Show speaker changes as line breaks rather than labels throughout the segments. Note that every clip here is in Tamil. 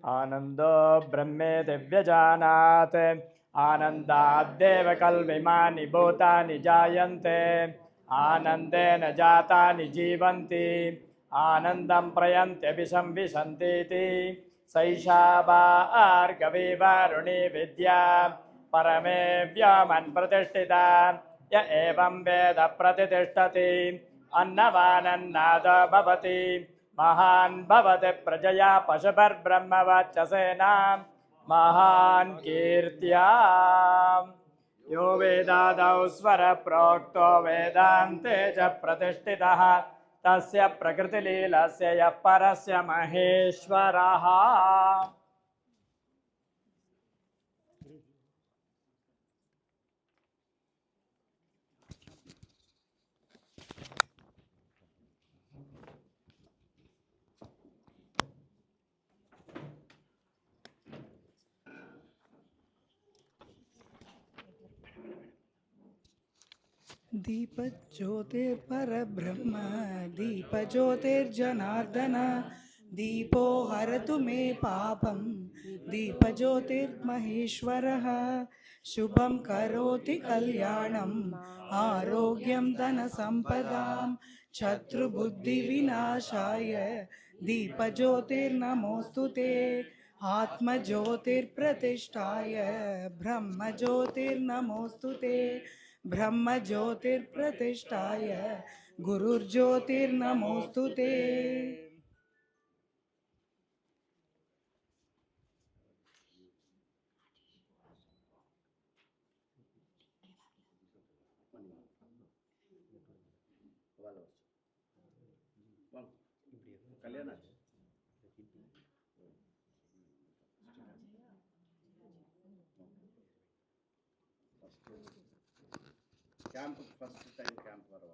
आनंदो ब्रह्मेति व्यजानात् आनन्दाद्देव कल्विमानि भूतानि जायन्ते आनन्देन जातानि जीवन्ति आनन्दं प्रयन्त्यपि संविशन्तीति सैषा भार्गवी विद्या परमे व्योमन् प्रतिष्ठिता य एवं वेद प्रतिष्ठति अन्नवानन्नादो भवति महान् भवति प्रजया पशुभिर्ब्रह्मवक्षसेना महान् कीर्त्या यो वेदादौ स्वर प्रोक्तो वेदान्ते च प्रतिष्ठितः तस्य प्रकृतिलीलस्य यः परस्य महेश्वरः।
दीप ज्योतिर्परब्रह्म दीप ज्योतिर्जनार्दन दीपो हरतु मे पापं दीप ज्योतिर्महेश्वरः शुभं करोति कल्याणम् आरोग्यं धनसम्पदां शत्रुबुद्धिविनाशाय दीप ज्योतिर्नमोस्तुते आत्मज्योतिर्प्रतिष्ठाय ब्रह्म ज्योतिर्नमोस्तुते ब्रह्म ज्योतिर्प्रतिष्ठाय गुरुर्ज्योतिर्नमोस्तुते।
ಕ್ಯಾಂಪ್ ಫಸ್ಟ್ ಟೈಮ್ ಕ್ಯಾಂಪ್ ಬರುವ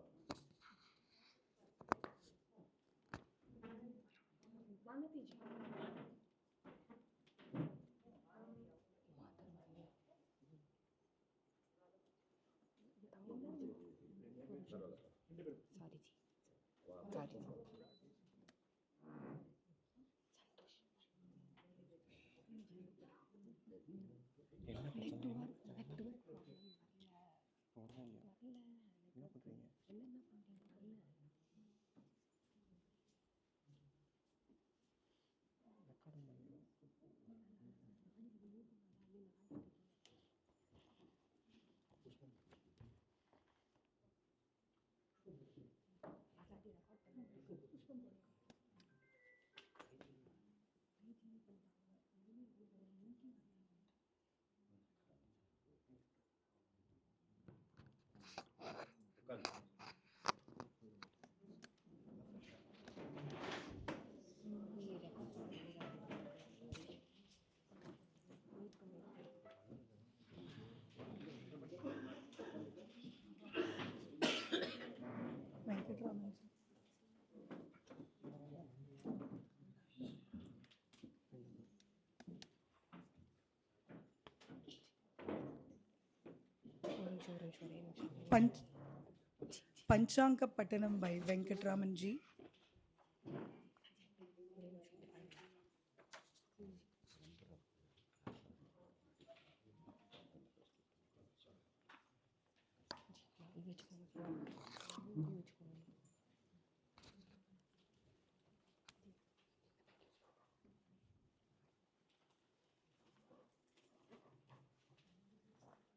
पंचांग पठनम by वेंकटरामन जी।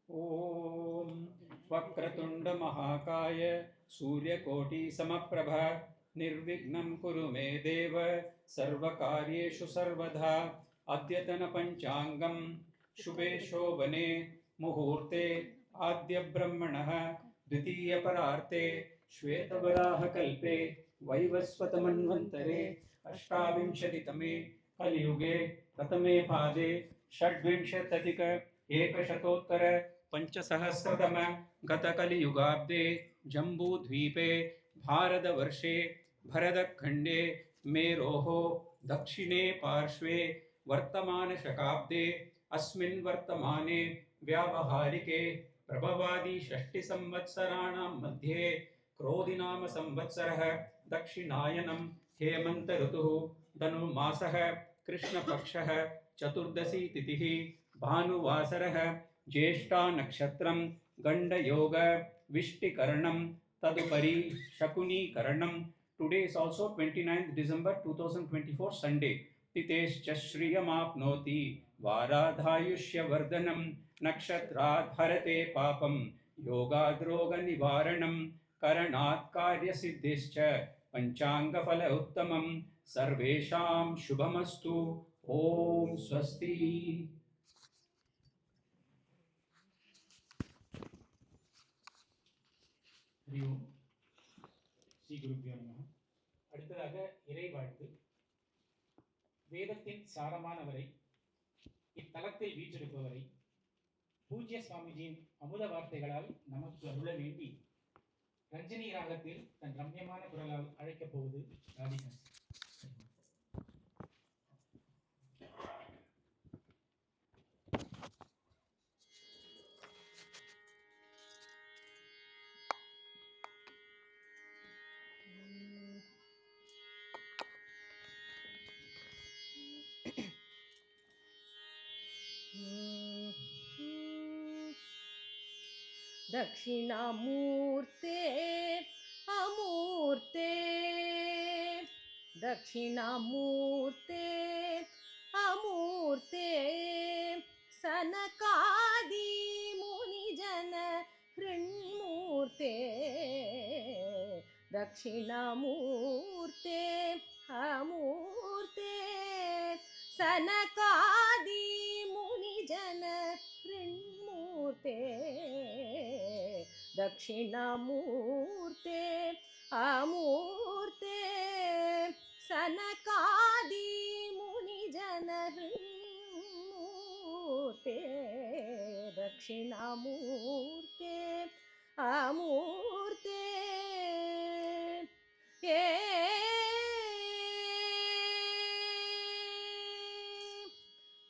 ओम वक्रतुंड महाकाय सूर्यकोटि समप्रभ निर्विघ्नं कुरु मे देव सर्वकार्येषु सर्वदा। अद्यतन पंचांगम शुभे शोभने मुहूर्ते आद्य ब्रह्मणः द्वितीय परार्ते श्वेतवराह कल्पे वैवस्वत मन्वन्तरे अष्टाविंशतितमे कलियुगे प्रथमे पादे षड्विंशत्यधिक एकशतोत्तर पंचसहस्रतम गतकलियुगाब्दे जम्बूद्वीपे भारतवर्षे भरतखण्डे मेरोः दक्षिणे पार्श्वे वर्तमानशकाब्दे अस्मिन् वर्तमाने व्यावहारिके प्रभवादि षष्टिसंवत्सराणां मध्ये क्रोधिनाम संवत्सरः दक्षिणायनं हेमंत ऋतुः धनुर्मासः कृष्णपक्षः चतुर्दशी तिथिः भानुवासरः ज्येष्ठा नक्षत्रं गण्डयोग विष्टिकरणं तदुपरि शकुनीकरणं. Today is also 29th December 2024 Sunday. तिथेश्च श्रियमाप्नोति वाराधायुष्यवर्धनं नक्षत्रात् हरते पापं योगाद्रोगनिवारणं करणात् कार्यसिद्धिश्च पञ्चाङ्गफल उत्तमं सर्वेषां शुभमस्तु. ओम स्वस्ति.
ஹரி ஓம் ஸ்ரீ குருபியோ நமः. அடுத்ததாக இறை வாழ்த்து. வேதத்தின் சாரமானவரை, இத்தலத்தில் வீற்றிருப்பவரை பூஜ்ய சுவாமிஜியின் அமுத வார்த்தைகளால் நமக்கு அருள வேண்டி ரஞ்சனி ராகத்தில் தன் ரம்யமான குரலால் அழைக்கப் போவது ராதிகா.
दक्षिणामूर्ते अमूर्ते दक्षिणामूर्ते अमूर्ते सनकादि मुनिजन हृन्मूर्ते दक्षिणामूर्ते अमूर्ते सनकादि मुनिजन हृन्मूर्ते दक्षिणामूर्ते अमूर्ते सनकादि मुनिजन हृन्मूर्ते दक्षिणामूर्ते अमूर्ते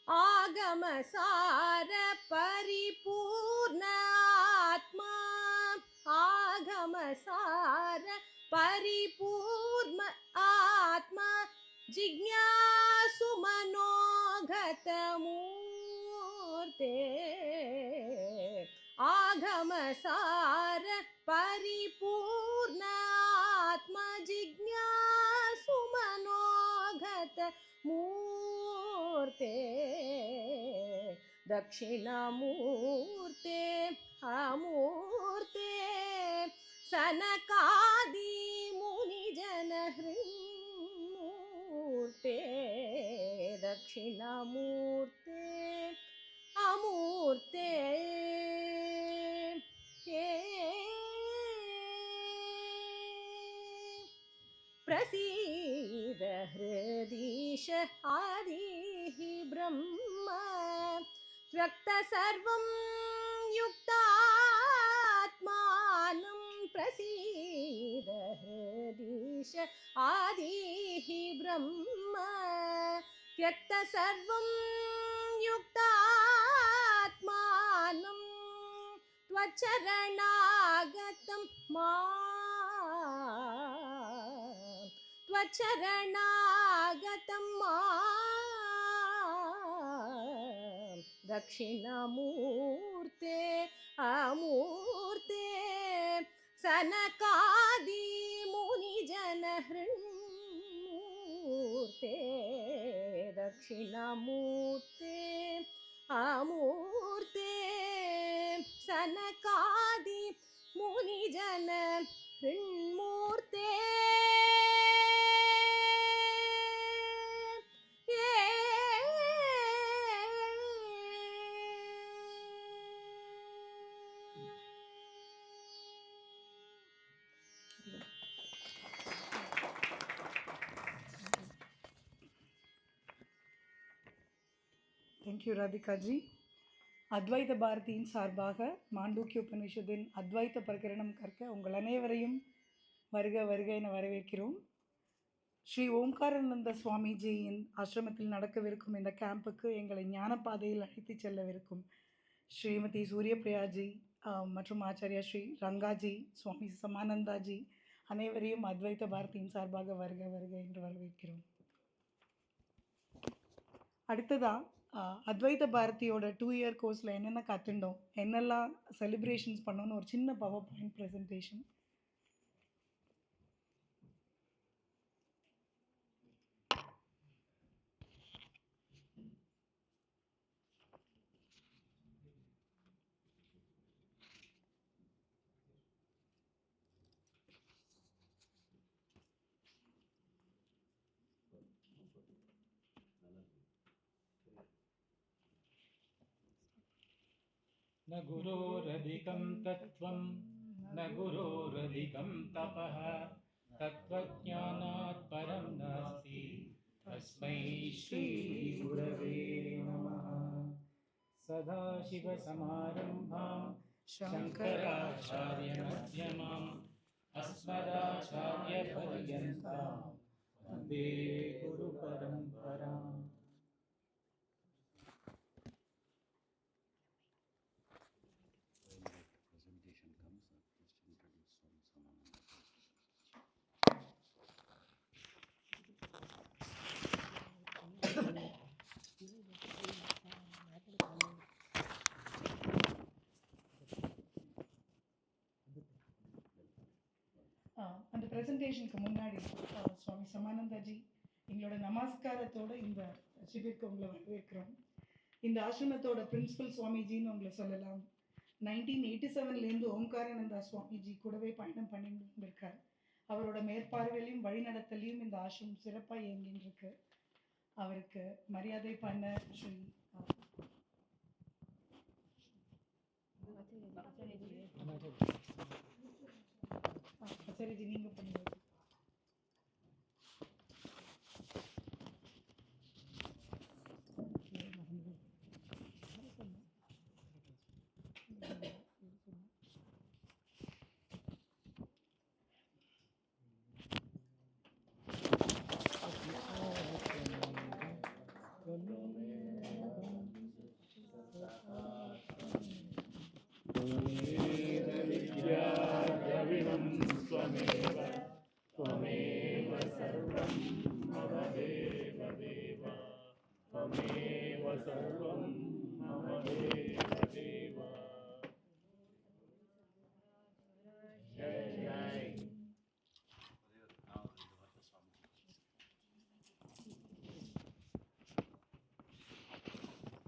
आगमसार परिपूर्ण आत्मा आगमसार परिपूर्ण आत्मा जिज्ञासु मनोगत मूर्ते आगमसार परिपूर्ण आत्मा जिज्ञासु मनोगत मूर्ते दक्षिणामूर्ते अमूर्ते सनकादि मुनिजन हृन्मूर्ते दक्षिणामूर्ते अमूर्ते प्रसीद हृदीश आदिः ब्रह्म व्यक्त सर्वं युक्तात्मानं प्रसीद हृदीश आदिः ब्रह्म व्यक्त सर्वं युक्तात्मानं त्वचरणागतं त्वचरणागतं दक्षिणामूर्ते अमूर्ते सनकादि मुनिजन हृन्मूर्ते दक्षिणामूर्ते अमूर्ते सनकादि मुनिजन हृन्मूर्ते
தேங்க்யூ ராதிகாஜி. அத்வைத பாரதியின் சார்பாக மாண்டூக்கிய உபநிஷத்தின் அத்வைத பிரகரணம் கற்க உங்கள் அனைவரையும் வருக வருக என வரவேற்கிறோம். ஸ்ரீ ஓம்காரானந்த சுவாமிஜியின் ஆசிரமத்தில் நடக்கவிருக்கும் இந்த கேம்புக்கு எங்களை ஞான பாதையில் அழைத்து செல்லவிருக்கும் ஸ்ரீமதி சூரியபிரியாஜி மற்றும் ஆச்சாரியா ஸ்ரீ ரங்காஜி, சுவாமி சமானந்தாஜி அனைவரையும் அத்வைத பாரதியின் சார்பாக வருக வருக என்று வரவேற்கிறோம். அடுத்ததா அத்வைத பாரதியோட 2 இயர் கோர்ஸில் என்னென்ன கற்றுண்டோம், என்னெல்லாம் செலிப்ரேஷன்ஸ் பண்ணோன்னு ஒரு சின்ன பவர் பாயிண்ட் ப்ரெசன்டேஷன்.
न गुरोरधिकं तत्त्वं न गुरोरधिकं तपः तत्त्वज्ञानात् परं नास्ति तस्मै श्रीगुरवे नमः. सदाशिवसमारम्भां शङ्कराचार्यमध्यमाम् अस्मदाचार्यपर्यन्तां वन्दे गुरुपरम्पराम्.
Presentation comes, just introduce Swami Samananda.
அந்த ப்ரெசன்டேஷனுக்கு முன்னாடி சுவாமி சமானந்தாஜி எங்களோட நமஸ்காரத்தோட இந்த ஷிபிற்கு உங்களை வரவேற்கிறோம். இந்த ஆசிரமத்தோட பிரின்சிபல் சுவாமிஜின்னு உங்களை சொல்லலாம். 1987லேருந்து ஓம்காரானந்தா சுவாமிஜி கூடவே பயணம் பண்ணிட்டு இருக்கார். அவரோட மேற்பார்வையிலையும் வழிநடத்தலையும் இந்த ஆசிரமம் சிறப்பாக இயங்கின்னு இருக்கு. அவருக்கு மரியாதை பண்ண ஸ்ரீ ஆச்சாரியஜி நீங்கள் பண்ணுங்க.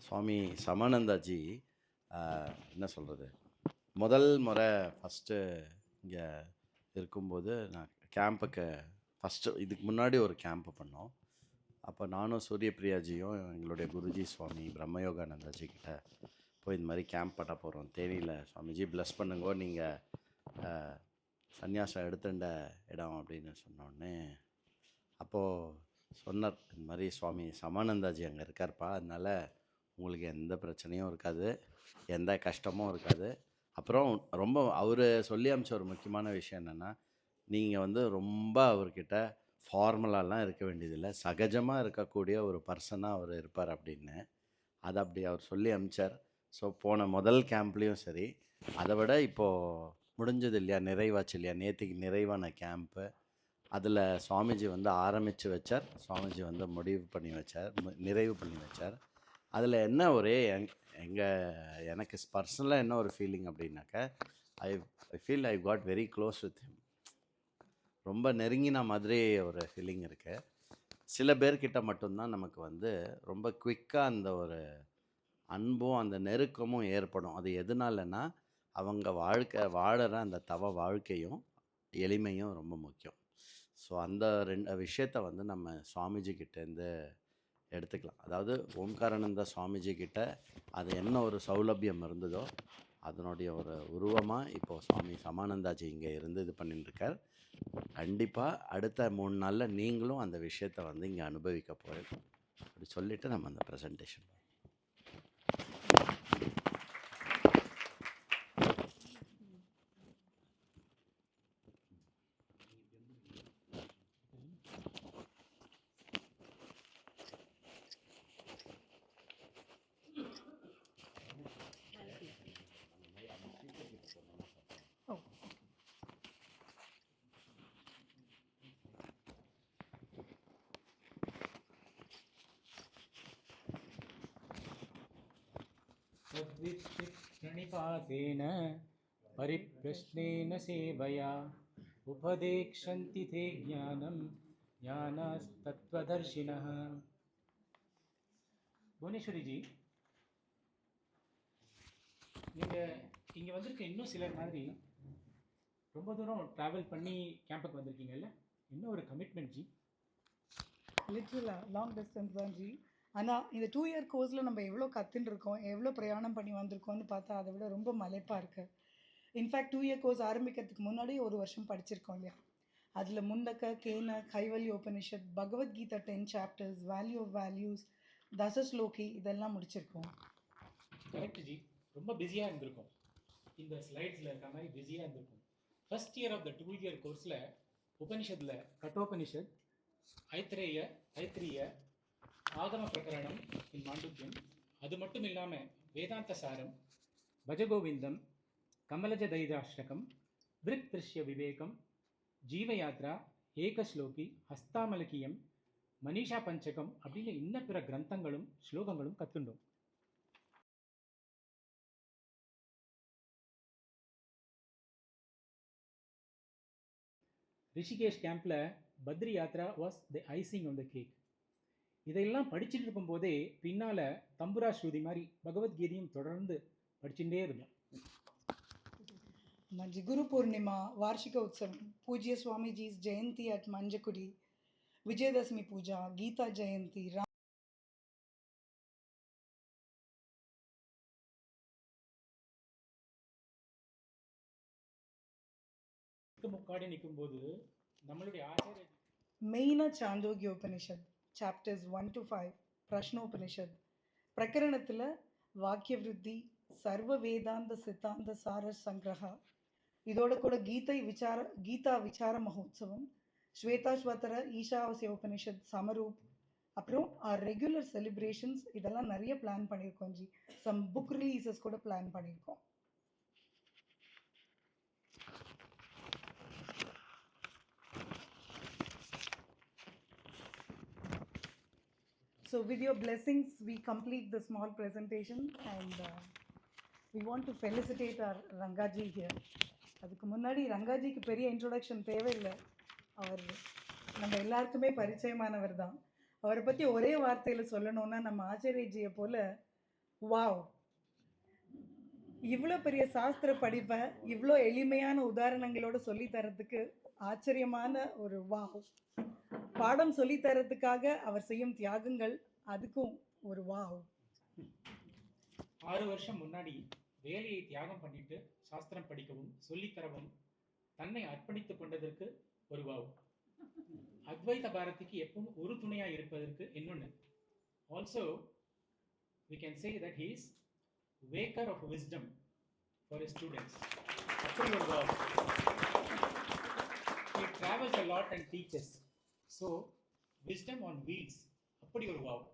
சுவாமி சமானந்தாஜி என்ன சொல்கிறது, முதல் முறை ஃபஸ்ட்டு இங்கே இருக்கும்போது நான் கேம்புக்கு ஃபஸ்ட்டு இதுக்கு முன்னாடி ஒரு கேம்ப்பு பண்ணோம். அப்போ நானும் சூரியபிரியாஜியும் எங்களுடைய குருஜி சுவாமி பிரம்மயோகானந்தாஜி கிட்ட போய் இந்த மாதிரி கேம்ப் பண்ண போகிறோம் தேனியில், சுவாமிஜி ப்ளஸ் பண்ணுங்கோ, நீங்கள் சந்நியாசம் எடுத்துட்ட இடம் அப்படின்னு சொன்னோடனே அப்போது சொன்னார், இந்த மாதிரி சுவாமி சமானந்தாஜி அங்கே இருக்கார்ப்பா, அதனால் உங்களுக்கு எந்த பிரச்சனையும் இருக்காது, எந்த கஷ்டமும் இருக்காது. அப்புறம் ரொம்ப அவர் சொல்லி அமிச்ச ஒரு முக்கியமான விஷயம் என்னென்னா, நீங்கள் ரொம்ப அவர்கிட்ட ஃபார்மலாலாம் இருக்க வேண்டியதில்லை, சகஜமாக இருக்கக்கூடிய ஒரு பர்சனாக அவர் இருப்பார் அப்படின்னு. அதை அப்படி அவர் சொல்லி அமிச்சார். ஸோ போன முதல் கேம்ப்லேயும் சரி, அதை விட இப்போது முடிஞ்சது இல்லையா, நிறைவாச்சு இல்லையா, நேற்றுக்கு நிறைவான கேம்ப்பு. அதில் சுவாமிஜி ஆரம்பித்து வச்சார், சுவாமிஜி முடிவு பண்ணி வச்சார், நிறைவு பண்ணி வச்சார். அதில் என்ன ஒரே எனக்கு பர்சனலாக என்ன ஒரு ஃபீலிங் அப்படின்னாக்கா, I feel I got very close with him. ரொம்ப நெருங்கின மாதிரி ஒரு ஃபீலிங் இருக்குது. சில பேர்கிட்ட மட்டும்தான் நமக்கு ரொம்ப குயிக்காக அந்த ஒரு அன்பும் அந்த நெருக்கமும் ஏற்படும். அது எதனாலன்னா, அவங்க வாழற அந்த தவ வாழ்க்கையும் எளிமையும் ரொம்ப முக்கியம். ஸோ அந்த ரெண்டு விஷயத்தை நம்ம சுவாமிஜி கிட்டேருந்து எடுத்துக்கலாம். அதாவது ஓம்காரானந்தா சுவாமிஜி கிட்ட அது என்ன ஒரு சௌலபியம் இருந்ததோ அதனுடைய ஒரு உருவமாக இப்போது சுவாமி சமானந்தாஜி இங்கே இருந்து இது பண்ணிட்டுருக்கார். கண்டிப்பாக அடுத்த 3 நாளில் நீங்களும் அந்த விஷயத்தை இங்கே அனுபவிக்க போகிறீங்க. அப்படி சொல்லிவிட்டு நம்ம அந்த ப்ரெசன்டேஷன்
तद्वित् प्रणिपातेन परिप्रश्नेन सेवया उपदेक्षन्ति ते ज्ञानं ज्ञानास्तत्त्वदर्शिनः. புவனேஸ்வரி ஜி, நீங்கள் இங்கே வந்திருக்க இன்னும் சிலர் மாதிரி ரொம்ப தூரம் ட்ராவல் பண்ணி கேம்புக்கு வந்திருக்கீங்கல்ல, இன்னும் ஒரு கமிட்மெண்ட் ஜி.
லிட்ரலாக லாங் டிஸ்டன்ஸ் தான் ஜி. ஆனால் இந்த 2 இயர் கோர்ஸில் நம்ம எவ்வளோ கற்றுன்னு இருக்கோம், எவ்வளோ பிரயாணம் பண்ணி வந்திருக்கோம்னு பார்த்தா அதை விட ரொம்ப மலைப்பாக இருக்குது. இன்ஃபேக்ட் 2 இயர் கோர்ஸ் ஆரம்பிக்கிறதுக்கு முன்னாடி ஒரு வருஷம் படிச்சிருக்கோம் இல்லையா. அதில் Mundaka, Kena, Kaivalya Upanishad, Bhagavad Gita 10 chapters, value of values, Dashashloki இதெல்லாம் முடிச்சிருக்கோம்.
கரெக்ட் ஜி, ரொம்ப பிஸியாக இருந்திருக்கும். இந்த ஸ்லைட்ஸில் இருக்க மாதிரி பிஸியாக இருந்திருக்கும். First year of the 2 year கோர்ஸில் உபனிஷத்தில் கட்டோபனிஷத், ஐத்திரிய, ஆகம பிரகரணம் இன் மாண்டூக்கியம், அது மட்டும் இல்லாமல் வேதாந்த சாரம், பஜகோவிந்தம், கமலஜ தைதாஷ்டகம், விருக் திருஷ்ய விவேகம், ஜீவயாத்ரா, ஏகஸ்லோகி, ஹஸ்தாமலக்கியம், மனிஷா பஞ்சகம் அப்படின்னு இன்ன பிற கிரந்தங்களும் ஸ்லோகங்களும் கற்றுண்டோம். ரிஷிகேஷ் கேம்பில் Badri Yatra was the icing on the cake. இதையெல்லாம் படிச்சுட்டு இருக்கும்போதே பின்னால் தம்புரா ஸ்ருதி மாதிரி பகவத்கீதையும் தொடர்ந்து படிச்சுட்டே இருந்தோம்.
मंजी गुरु पूर्णिमा, वार्षिक उत्सव, पूज्य स्वामी जी जयंती at मंजकुडी, विजयदशमी पूजा, गीता जयंती,
முக்காடி நிற்கும்போது நம்மளுடைய ஆச்சாரிய
main Chandogya Upanishad chapters 1 to 5, Prashnopanishad प्रकरणத்தில் वाक्य वृद्धि, सर्व वेदांत सिद्धांत सार संग्रह, இதோட கூட கீதா விசார மகோத்சவம், ஸ்வேதாஸ்வதர ஈஷாவாசிய உபனிஷத், சமரூப், அப்புறம் ரெகுலர் செலிப்ரேஷன்ஸ் இதெல்லாம் நிறைய பிளான் பண்ணியிருக்கோம் ஜி. சம் புக் ரிலீசஸ் கூட பிளான் பண்ணியிருக்கோம். So with your blessings, we complete the small presentation and we want to felicitate our Rangaji here. அதுக்கு முன்னாடி ரங்காஜிக்கு பெரிய இன்ட்ரோடக்ஷன் தேவையில்லை, அவர் நம்ம எல்லாருக்குமே பரிச்சயமானவர் தான். அவரை பற்றி ஒரே வார்த்தையில் சொல்லணும்னா நம்ம ஆச்சாரியஜியை போல் வாவ், இவ்வளோ பெரிய சாஸ்திர படிப்பை இவ்வளோ எளிமையான உதாரணங்களோடு சொல்லித்தரத்துக்கு ஆச்சரியமான ஒரு வாவ். பாடம் சொல்லித்தரத்துக்காக அவர் செய்யும் தியாகங்கள், அதுக்கும் ஒரு வாவ்.
6 வருஷம் முன்னாடி வேலையை தியாகம் பண்ணிட்டு சாஸ்திரம் படிக்கவும் சொல்லித்தரவும் தன்னை அர்ப்பணித்துக் கொண்டதற்கு ஒரு வாவ். அத்வைத பாரதிக்கு எப்பவும் ஒரு துணையாக இருப்பதற்கு இன்னொன்று. Also we can say that he is waker of wisdom for his students. அப்படி ஒரு wow. He travels a lot and teaches. So wisdom on wheels, அப்படி ஒரு வாவ்.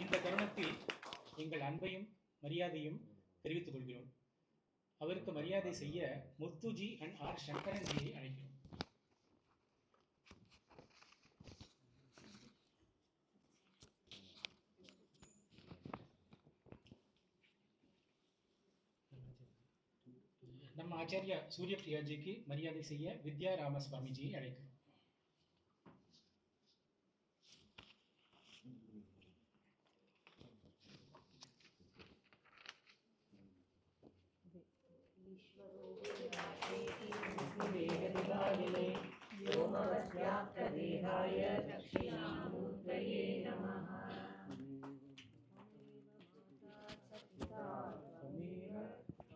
இந்த தருணத்தில் எங்கள் அன்பையும் மரியாதையும் தெரிவித்துக் கொள்கிறோம். அவருக்கு மரியாதை செய்ய முத்துஜி அண்ட் ஆர் சங்கரன்ஜியை அழைக்கிறோம். நம்ம ஆச்சாரியா சூரிய பிரியாஜிக்கு மரியாதை செய்ய வித்யா ராமசுவாமிஜியை அழைக்கிறோம்.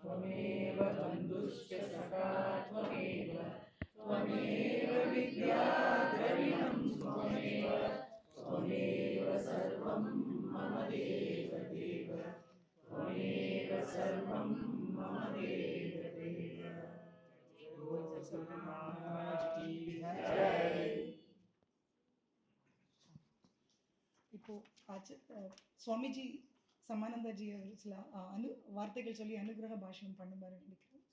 त्वमेव बन्धुश्च सखा त्वमेव, त्वमेव विद्या द्रविणं त्वमेव, त्वमेव सर्वं मम देव देव, त्वमेव सर्वं मम देव देव.
இப்போ சுவாமிஜி சமானந்தாஜி சில வார்த்தைகள் சொல்லி அனுகிரக பாஷணம் பண்ணுமாறு நினைக்கிறேன்.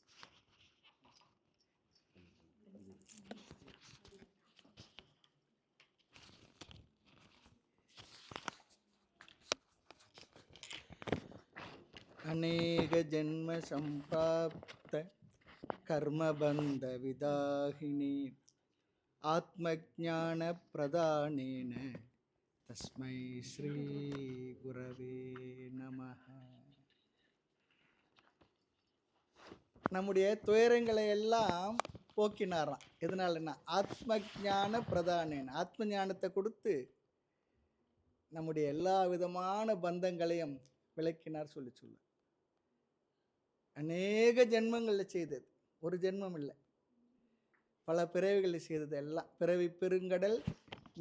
அநேக ஜென்ம சம்பிராப்த கர்மபந்த விதாகினி ஆத்மஜான பிரதானேன தஸ்மை ஸ்ரீ குரவே நமஹ. நம்முடைய துயரங்களை எல்லாம் போக்கினாராம். எதனாலன்னா ஆத்ம ஞான பிரதானேன, ஆத்ம ஞானத்தை கொடுத்து நம்முடைய எல்லா விதமான பந்தங்களையும் விளக்கினார் சொல்ல அநேக ஜென்மங்களில் செய்தது, ஒரு ஜென்மம் இல்லை, பல பிறவிகளில் செய்தது எல்லாம். பிறவி பெருங்கடல்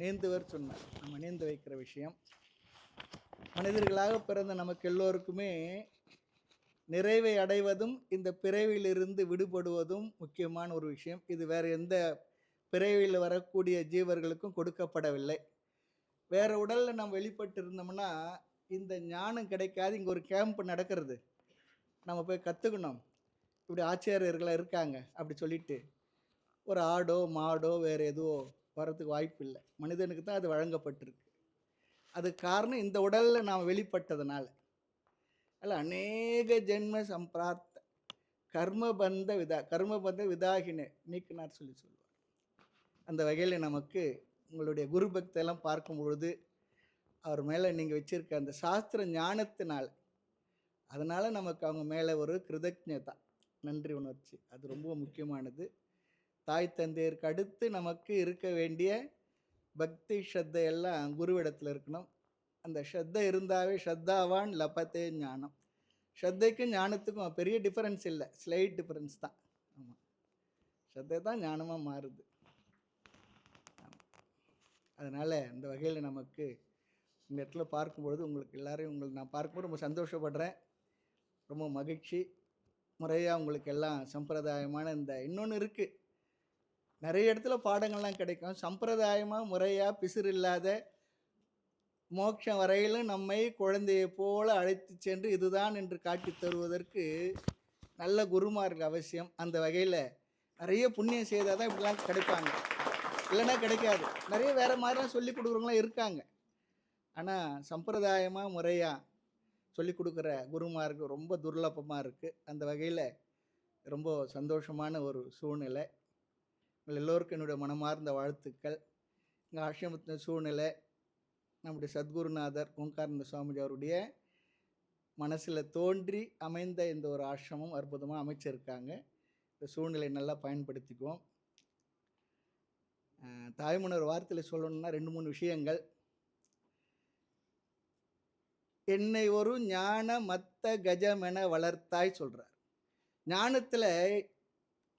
நீந்துவர் சொன்னார். நம்ம நீந்து வைக்கிற விஷயம், மனிதர்களாக பிறந்த நமக்கு எல்லோருக்குமே நிறைவை அடைவதும் இந்த பிறவியிலிருந்து விடுபடுவதும் முக்கியமான ஒரு விஷயம். இது வேறு எந்த பிறவியில் வரக்கூடிய ஜீவர்களுக்கும் கொடுக்கப்படவில்லை. வேறு உடலில் நம்ம வெளிப்பட்டு இருந்தோம்னா இந்த ஞானம் கிடைக்காது. இங்கே ஒரு கேம்ப் நடக்கிறது, நம்ம போய் கற்றுக்கணும். இப்படி ஆச்சாரியர்களாக இருக்காங்க அப்படி சொல்லிட்டு ஒரு ஆடோ மாடோ வேறு எதுவோ வரத்துக்கு வாய்ப்பு இல்லை. மனிதனுக்கு தான் அது வழங்கப்பட்டிருக்கு. அது காரணம் இந்த உடலில் நாம் வெளிப்பட்டதுனால. அல்ல அநேக ஜென்ம சம்பிராப்த கர்மபந்த விதாகினே நீக்கினார் சொல்லுவார். அந்த வகையில் நமக்கு உங்களுடைய குரு பக்தியெல்லாம் பார்க்கும் பொழுது அவர் மேலே நீங்கள் வச்சுருக்க அந்த சாஸ்திர ஞானத்தினால், அதனால் நமக்கு அவங்க மேலே ஒரு கிருதஜ்ஞதா, நன்றி உணர்ச்சி, அது ரொம்ப முக்கியமானது. தாய் தந்தையருக்கு அடுத்து நமக்கு இருக்க வேண்டிய பக்தி ஸ்ரத்தையெல்லாம் குருவிடத்தில் இருக்கணும். அந்த ஸ்ரத்தை இருந்தாவே ஸ்ரத்தாவான் லபத்தே ஞானம். ஸ்ரத்தைக்கும் ஞானத்துக்கும் பெரிய டிஃபரன்ஸ் இல்லை, ஸ்லைட் டிஃபரன்ஸ் தான். ஆமாம், ஸ்ரத்தை தான் ஞானமாக மாறுது. அதனால் அந்த வகையில் நமக்கு இந்த இடத்துல பார்க்கும்பொழுது உங்களுக்கு எல்லோரையும் நான் பார்க்கும்போது ரொம்ப சந்தோஷப்படுறேன், ரொம்ப மகிழ்ச்சி. முறையாக உங்களுக்கு எல்லாம் சம்பிரதாயமான இந்த இன்னொன்று இருக்குது, நிறைய இடத்துல பாடங்கள்லாம் கிடைக்கும். சம்பிரதாயமாக முறையாக பிசிறு இல்லாத மோட்சம் வரையிலும் நம்மை குழந்தையை போல அழைத்து சென்று இதுதான் என்று காட்டி தருவதற்கு நல்ல குருமார்கள் அவசியம். அந்த வகையில் நிறைய புண்ணியம் செய்தால் தான் இப்படிலாம் கிடைப்பாங்க, இல்லைன்னா கிடைக்காது. நிறைய வேறு மாதிரிலாம் சொல்லி கொடுக்குறவங்களாம் இருக்காங்க. ஆனால் சம்பிரதாயமாக முறையாக சொல்லி கொடுக்குற குருமார்கள் ரொம்ப துர்லபமாக இருக்குது. அந்த வகையில் ரொம்ப சந்தோஷமான ஒரு சூழ்நிலை. உங்கள் எல்லோருக்கும் என்னுடைய மனமார்ந்த வாழ்த்துக்கள். எங்கள் ஆசிரமத்தின் சூழ்நிலை நம்முடைய சத்குருநாதர் ஓங்காரந்த சுவாமிஜி அவருடைய மனசில் தோன்றி அமைந்த இந்த ஒரு ஆசிரமம் அற்புதமாக அமைச்சிருக்காங்க. இந்த சூழ்நிலை நல்லா பயன்படுத்திக்குவோம். தாய்மன்னர் வார்த்தையில் சொல்லணும்னா 2-3 விஷயங்கள். என்னை ஒரு ஞான மத்த கஜமென வளர்த்தாய் சொல்கிறார். ஞானத்தில்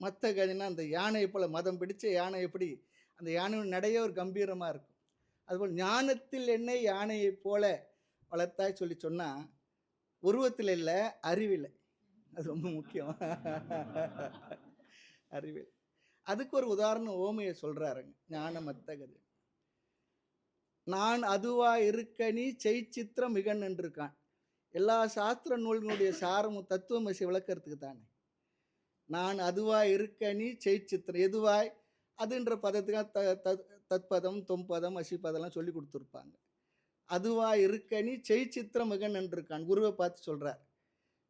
மத்த கஜனா அந்த யானை போல், மதம் பிடிச்ச யானை எப்படி அந்த யானையின் நடைய ஒரு கம்பீரமாக இருக்கும், அதுபோல் ஞானத்தில் என்னை யானையை போல வளர்த்தாய் சொன்னால் உருவத்தில் இல்லை, அறிவில். அது ரொம்ப முக்கியம், அறிவில். அதுக்கு ஒரு உதாரணம் ஓமையை சொல்கிறாருங்க. ஞான மத்த கதை, நான் அதுவா இருக்க நீ செய்சித்திரம் மிகன் என்றிருக்கான். எல்லா சாஸ்திர நூல்களுடைய சாரமும் தத்துவமசி விளக்கிறதுக்கு தானே. நான் அதுவா இருக்க நீ செய்சித்திரம், எதுவாய் அதுன்ற பதத்துக்கு தத்பதம் தொம்பதம் அசிப்பதெல்லாம் சொல்லி கொடுத்துருப்பாங்க. அதுவா இருக்க நீ செய்சித்திரம் மிகன் என்றிருக்கான். குருவை பார்த்து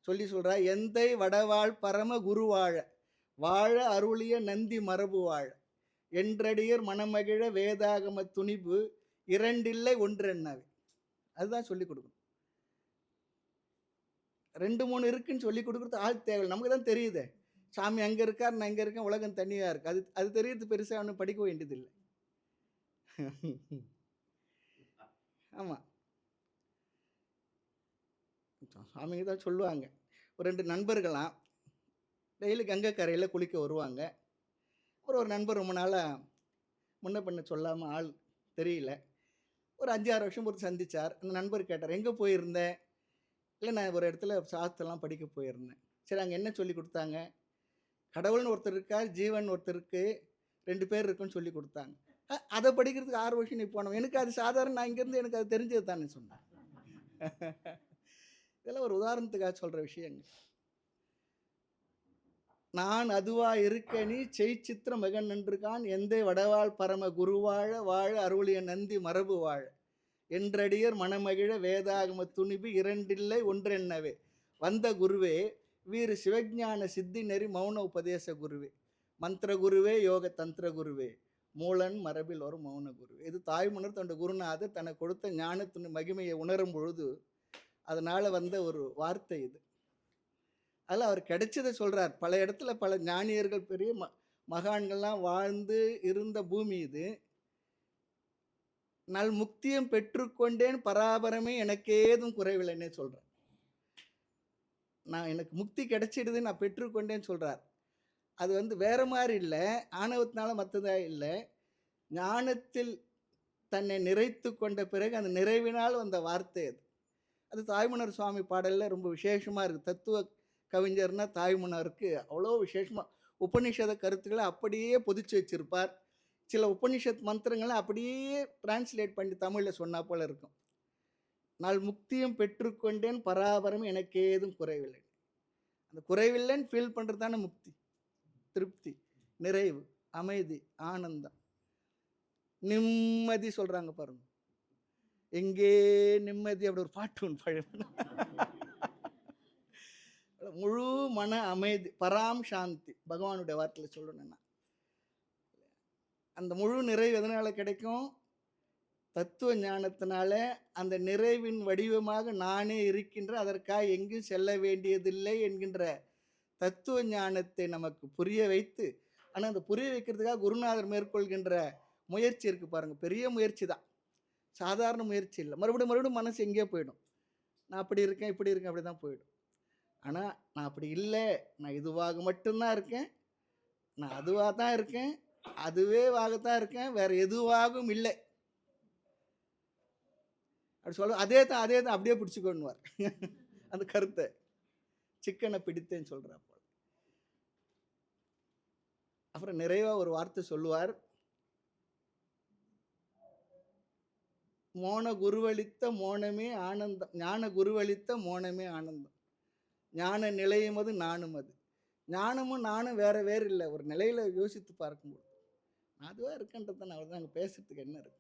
சொல்கிறார், எந்தை வடவாள் பரம குரு வாழ வாழ அருளிய நந்தி மரபு வாழ என்றடியர் மனமகிழ வேதாகம துணிவு இரண்டில்லை ஒன்றென்னவே. அதுதான் சொல்லிக் கொடுக்கணும். 2-3 இருக்குன்னு சொல்லி கொடுக்குறது ஆள் தேவை. நமக்கு தான் தெரியுது, சாமி அங்கே இருக்கார், நான் இங்கே இருக்கேன், உலகம் தனியாக இருக்குது. அது தெரியறது பெருசாக ஒன்றும் படிக்க வேண்டியதில்லை. ஆமாம், சாமிங்க தான் சொல்லுவாங்க. ஒரு 2 நண்பர்களாம் டெய்லி கங்கை கரையில் குளிக்க வருவாங்க. ஒரு நண்பர் ரொம்ப நாளாக முன்ன பண்ண சொல்லாமல் ஆள் தெரியல. ஒரு 5-6 வருஷம் பொறுத்து சந்தித்தார். அந்த நண்பர் கேட்டார், எங்கே போயிருந்தேன்? இல்லை, நான் ஒரு இடத்துல சாஸ்திரம்லாம் படிக்க போயிருந்தேன். சரி, அங்கே என்ன சொல்லி கொடுத்தாங்க? கடவுள்னு ஒருத்தர் இருக்கார், ஜீவன் ஒருத்தருக்கு, 2 பேர் இருக்குன்னு சொல்லி கொடுத்தாங்க. அதை படிக்கிறதுக்கு 6 வருஷம் நீ போனோம். எனக்கு அது சாதாரண, நான் இங்கேருந்து எனக்கு அது தெரிஞ்சது தானே சொன்னேன். இதெல்லாம் ஒரு உதாரணத்துக்காக சொல்கிற விஷயங்கள். நான் அதுவா இருக்க நீ செய்சித்திர மகன் நின்றுக்கான் எந்தை வடவாள் பரம குருவாழ வாழ அருளிய நந்தி மரபு வாழ என்றடியர் மனமகிழ வேதாகம துணிவு இரண்டில்லை ஒன்றென்னவே. வந்த குருவே வீறு சிவஞான சித்தி நெறி மௌன உபதேச குருவே, மந்திர குருவே, யோக தந்திர குருவே, மூலன் மரபில் ஒரு மௌன குருவே. இது தாய்மன்னர் தன்னோட குருநாதர் தனக்கு கொடுத்த ஞானத்தின் மகிமையை உணரும் பொழுது அதனால் வந்த ஒரு வார்த்தை இது. அதில் அவர் கிடைச்சதை சொல்கிறார். பல இடத்துல பல ஞானியர்கள் பெரிய மகான்கள்லாம் வாழ்ந்து இருந்த பூமி இது. நல் முக்தியம் பெற்றுக்கொண்டேன் பராபரமே எனக்கு ஏதும் குறைவில்லைன்னே சொல்கிறேன். நான் எனக்கு முக்தி கிடைச்சிடுது, நான் பெற்றுக்கொண்டேன்னு சொல்கிறார். அது வந்து வேறு மாதிரி இல்லை, ஆணவத்தினால மற்றதாக இல்லை. ஞானத்தில் தன்னை நிறைத்து கொண்ட பிறகு அந்த நிறைவினால் வந்த வார்த்தை அது. அது தாய்மன்னர் சுவாமி பாடலில் ரொம்ப விசேஷமாக இருக்குது. தத்துவ கவிஞர்னா தாய்மன்னருக்கு அவ்வளோ விசேஷமாக உபநிஷத கருத்துக்களை அப்படியே பொதிச்சு வச்சிருப்பார். சில உபநிஷத் மந்திரங்களை அப்படியே டிரான்ஸ்லேட் பண்ணி தமிழில் சொன்னா போல் இருக்கும். நான் முக்தியும் பெற்றுக்கொண்டேன் பராபரம் எனக்கு ஏதும் குறைவில்லை. அந்த குறைவில்லைன்னு ஃபீல் பண்ணுறது தானே முக்தி, திருப்தி, நிறைவு, அமைதி, ஆனந்தம், நிம்மதி சொல்கிறாங்க பாருங்க. எங்கே நிம்மதி அப்படி ஒரு பாட்டு ஒன்று பழம். முழு மன அமைதி, பராம் சாந்தி, பகவானுடைய வார்த்தையில் சொல்லணும்னா அந்த முழு நிறைவு எதனால் கிடைக்கும்? தத்துவ ஞானத்தினால. அந்த நிறைவின் வடிவமாக நானே இருக்கின்ற, அதற்காக எங்கும் செல்ல வேண்டியதில்லை என்கின்ற தத்துவ ஞானத்தை நமக்கு புரிய வைத்து, ஆனால் அந்த புரிய வைக்கிறதுக்காக குருநாதர் மேற்கொள்கின்ற முயற்சி இருக்குது பாருங்கள். பெரிய முயற்சி தான், சாதாரண முயற்சி இல்லை. மறுபடியும் மனசு எங்கேயோ போயிடும். நான் அப்படி இருக்கேன், இப்படி இருக்கேன், அப்படி தான் போயிடும். ஆனால் நான் அப்படி இல்லை, நான் இதுவாக மட்டும்தான் இருக்கேன், நான் அதுவாக தான் இருக்கேன், அதுவேவாகத்தான் இருக்கேன், வேறு எதுவாகவும் இல்லை அப்படி சொல்ல. அதே தான் அப்படியே பிடிச்சிக்கொண்டுவார் அந்த கருத்தை. சிக்கனை பிடித்தேன்னு சொல்கிறா போல. அப்புறம் நிறைவாக ஒரு வார்த்தை சொல்லுவார். மோன குருவளித்த மோனமே ஆனந்தம், ஞான குருவளித்த மோனமே ஆனந்தம், ஞான நிலையும் அது நானும் அது. ஞானமும் நானும் வேறு இல்லை. ஒரு நிலையில் யோசித்து பார்க்கும்போது நான் அதுவாக இருக்கேன்றது நான் தான் அங்கே பேசுறதுக்கு என்ன இருக்கு?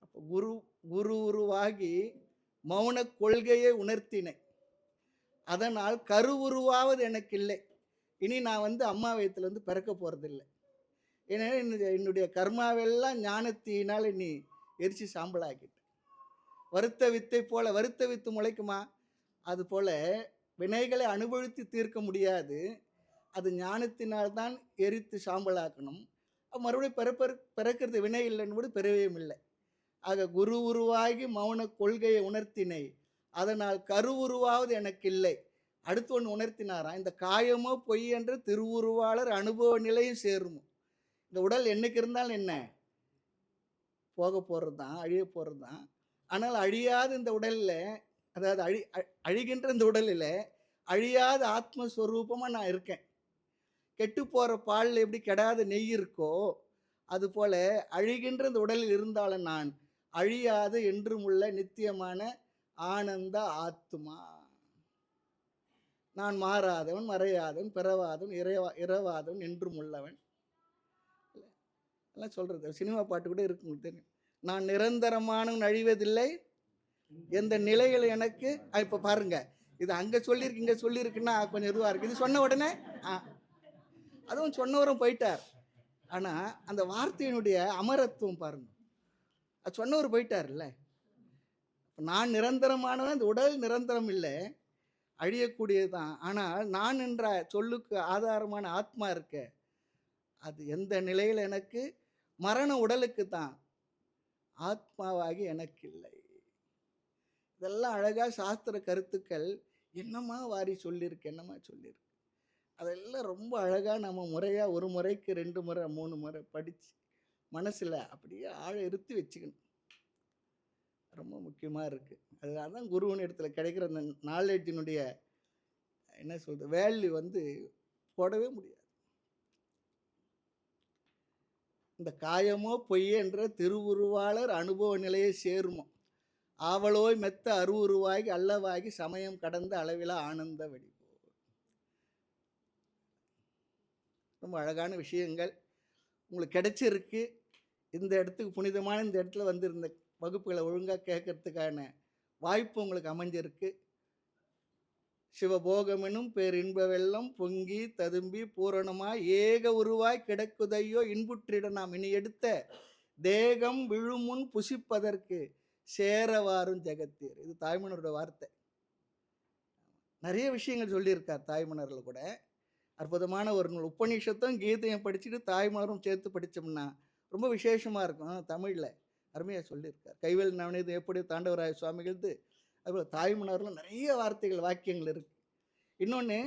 அப்போ குரு உருவாகி மௌன கொள்கையை உணர்த்தினேன், அதனால் கரு உருவாவது எனக்கு இல்லை. இனி நான் வந்து அம்மா வயிற்றுலேருந்து பிறக்க போகிறதில்லை. ஏன்னா என்னுடைய கர்மாவெல்லாம் ஞானத்தினால் நீ எரிச்சு சாம்பலாக்கிட்டேன். வருத்த வித்தை போல, வருத்த வித்து முளைக்குமா? அது போல வினைகளை அனுபவித்து தீர்க்க முடியாது, அது ஞானத்தினால்தான் எரித்து சாம்பலாக்கணும். மறுபடியும் பிறக்கிறது வினை இல்லைன்னு கூட பிறவையும் இல்லை. ஆக குரு உருவாகி மௌன கொள்கையை உணர்த்தினை, அதனால் கரு உருவாவது எனக்கு இல்லை. அடுத்து ஒன்று உணர்த்தினாராம். இந்த காயமோ பொய் என்ற திருவுருவாளர் அனுபவ நிலையும் சேருமோ. இந்த உடல் என்னைக்கு இருந்தாலும் என்ன, போக போகிறது தான், அழிய போகிறது தான். ஆனால் அழியாத இந்த உடலில், அதாவது அழிகின்ற இந்த உடலில் அழியாத ஆத்மஸ்வரூபமாக நான் இருக்கேன். கெட்டு போகிற பாலில் எப்படி கெடாத நெய் இருக்கோ, அதுபோல் அழிகின்ற இந்த உடலில் இருந்தாலும் நான் அழியாத என்றும் உள்ள நித்தியமான ஆனந்த ஆத்மா. நான் மாறாதவன், மறையாதவன், பிறவாதவன், இரவாதவன், என்றும் உள்ளவன் எல்லாம் சொல்கிறது. சினிமா பாட்டு கூட இருக்கு, உங்களுக்கு தெரியும். நான் நிரந்தரமானவன், அழிவதில்லை, எந்த நிலைகள் எனக்கு. இப்போ பாருங்க, இது அங்கே சொல்லியிருக்கு இங்கே சொல்லியிருக்குன்னா கொஞ்சம் இதுவாக இருக்குது. இது சொன்ன உடனே அதுவும் சொன்னவரும் போயிட்டார். ஆனால் அந்த வார்த்தையினுடைய அமரத்துவம் பாருங்க, அது சொன்னவர் போயிட்டார்ல. நான் நிரந்தரமானவன், இந்த உடல் நிரந்தரம் இல்லை, அழியக்கூடியது தான். ஆனால் நான் என்ற சொல்லுக்கு ஆதாரமான ஆத்மா இருக்க, அது எந்த நிலையில் எனக்கு, மரண உடலுக்கு தான், ஆத்மாவாகி எனக்கு இல்லை. இதெல்லாம் அழகாக சாஸ்திர கருத்துக்கள் என்னமா வாரி சொல்லியிருக்கு, என்னமா சொல்லியிருக்கு. அதெல்லாம் ரொம்ப அழகாக நம்ம முறையாக ஒரு முறைக்கு 2 முறை 3 முறை படித்து மனசில் அப்படியே ஆழ இருத்தி வச்சுக்கணும். ரொம்ப முக்கியமாக இருக்குது. அதனால தான் குருவின் இடத்துல கிடைக்கிற அந்த நாலேஜினுடைய என்ன சொல்கிறது வேல்யூ வந்து போடவே முடியாது. இந்த காயமோ பொய்யென்ற திருவுருவாளர் அனுபவ நிலையை சேருமோ, ஆவலோய் மெத்த அருவுருவாகி அல்லவாகி சமயம் கடந்த அளவிலா ஆனந்த வடிவோ. ரொம்ப அழகான விஷயங்கள் உங்களுக்கு கிடைச்சிருக்கு. இந்த இடத்துக்கு புனிதமான இந்த இடத்துல வந்து இந்த வகுப்புகளை ஒழுங்காக கேட்கறதுக்கான வாய்ப்பு உங்களுக்கு அமைஞ்சிருக்கு. சிவபோகமெனும் பேரின்ப வெள்ளம் பொங்கி ததும்பி பூரணமாய் ஏக உருவாய் கிடக்குதையோ இன்புற்றிட நாம் இனி எடுத்த தேகம் விழுமுன் புசிப்பதற்கு சேரவாரும் ஜெகத்தீர். இது தாய்மனரோட வார்த்தை. நிறைய விஷயங்கள் சொல்லியிருக்கார் தாய்மணரில் கூட. அற்புதமான ஒரு நூல். உபநிஷத்தும் கீதையும் படிச்சுட்டு தாய்மலரும் சேர்த்து படித்தோம்னா ரொம்ப விசேஷமாக இருக்கும். தமிழில் அருமையாக சொல்லியிருக்கார். கைவேல் நவநீது எப்படி தாண்டவராய சுவாமிகள்து, அதுபோல் தாய்மணரில் நிறைய வார்த்தைகள் வாக்கியங்கள் இருக்குது. இன்னொன்று,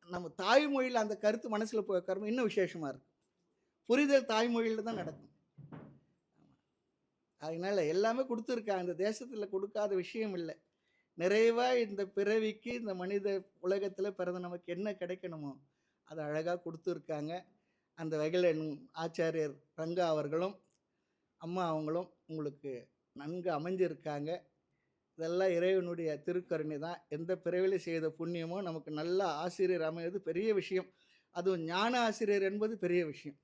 நம்ம தாய்மொழியில் அந்த கருத்து மனசில் போய் உட்காரும் இன்னும் விசேஷமாக இருக்கும். புரிதல் தாய்மொழியில் தான் நடக்கும். அதனால் எல்லாமே கொடுத்துருக்காங்க. இந்த தேசத்தில் கொடுக்காத விஷயம் இல்லை. நிறைவாக இந்த பிறவிக்கு இந்த மனித உலகத்தில் பிறந்த நமக்கு என்ன கிடைக்கணுமோ அதை அழகாக கொடுத்துருக்காங்க. அந்த வகையில் ஆச்சாரியர் ரங்கா அவர்களும் அம்மா அவங்களும் உங்களுக்கு நன்கு அமைஞ்சிருக்காங்க. இதெல்லாம் இறைவனுடைய திருக்கருணை தான். எந்த பிறவியில் செய்த புண்ணியமோ நமக்கு நல்ல ஆசிரியர் அமைவது பெரிய விஷயம். அதுவும் ஞான ஆசிரியர் என்பது பெரிய விஷயம்.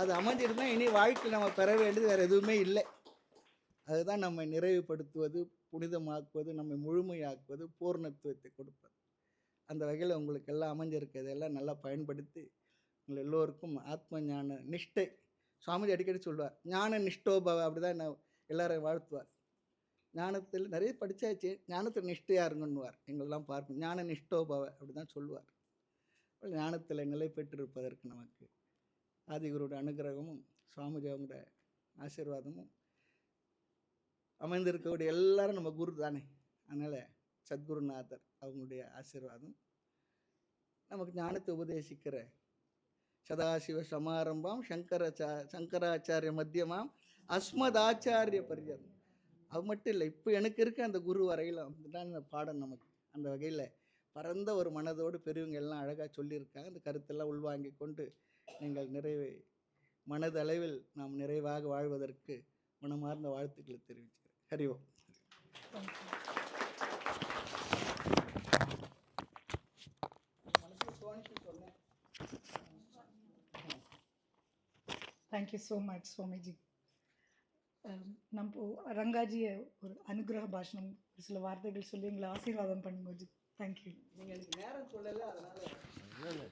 அது அமைஞ்சிருந்தால் இனி வாழ்க்கையில் நம்ம பெற வேண்டியது வேறு எதுவுமே இல்லை. அதுதான் நம்மை நிறைவுபடுத்துவது, புனிதமாக்குவது, நம்மை முழுமையாக்குவது, பூர்ணத்துவத்தை கொடுப்பது. அந்த வகையில் உங்களுக்கு எல்லாம் அமைஞ்சிருக்கிறதெல்லாம் நல்லா பயன்படுத்தி உங்கள் எல்லோருக்கும் ஆத்ம ஞான நிஷ்டை. சுவாமிஜி அடிக்கடி சொல்வார், ஞான நிஷ்டோபவ, அப்படி தான் நான் எல்லாரையும் வாழ்த்துவார். ஞானத்தில் நிறைய படித்தாச்சு, ஞானத்தில் நிஷ்டையாக இருங்கன்னுவார். எங்களெல்லாம் பார்க்கும் ஞான நிஷ்டோபவ அப்படி தான் சொல்லுவார். ஞானத்தில் நிலை பெற்றிருப்பதற்கு நமக்கு ஆதிகுருடைய அனுகிரகமும் சுவாமிஜி அவங்களோட ஆசீர்வாதமும் அமைந்திருக்கக்கூடிய எல்லாரும் நம்ம குரு தானே. அதனால் சத்குருநாதர் அவங்களுடைய ஆசீர்வாதம் நமக்கு ஞானத்தை உபதேசிக்கிற சதாசிவ சமாரம்பாம் சங்கராச்சாரிய மத்தியமாம் அஸ்மதாச்சாரிய பரியந்தம். அது மட்டும் இல்லை, இப்போ எனக்கு இருக்க அந்த குரு வரையிலும் அதுதான் இந்த பாடம் நமக்கு. அந்த வகையில் பரந்த ஒரு மனதோடு பெரியவங்க எல்லாம் அழகாக சொல்லியிருக்காங்க. அந்த கருத்தெல்லாம் உள்வாங்கி கொண்டு நீங்கள் மனதளவில் நாம் நிறைவாக வாழ்வதற்கு மனமார்ந்த வாழ்த்துக்களை தெரிவிக்கிறேன். Hari Om.
Thank you so much Swamiji. நம்ம ரங்காஜியை ஒரு அனுகிரக பாஷணம் சில வார்த்தைகள் சொல்லி எங்களை ஆசீர்வாதம் பண்ணுங்க. தேங்க்யூ.
நீங்கள் எனக்கு நேரம் சொல்லலை, அதனால்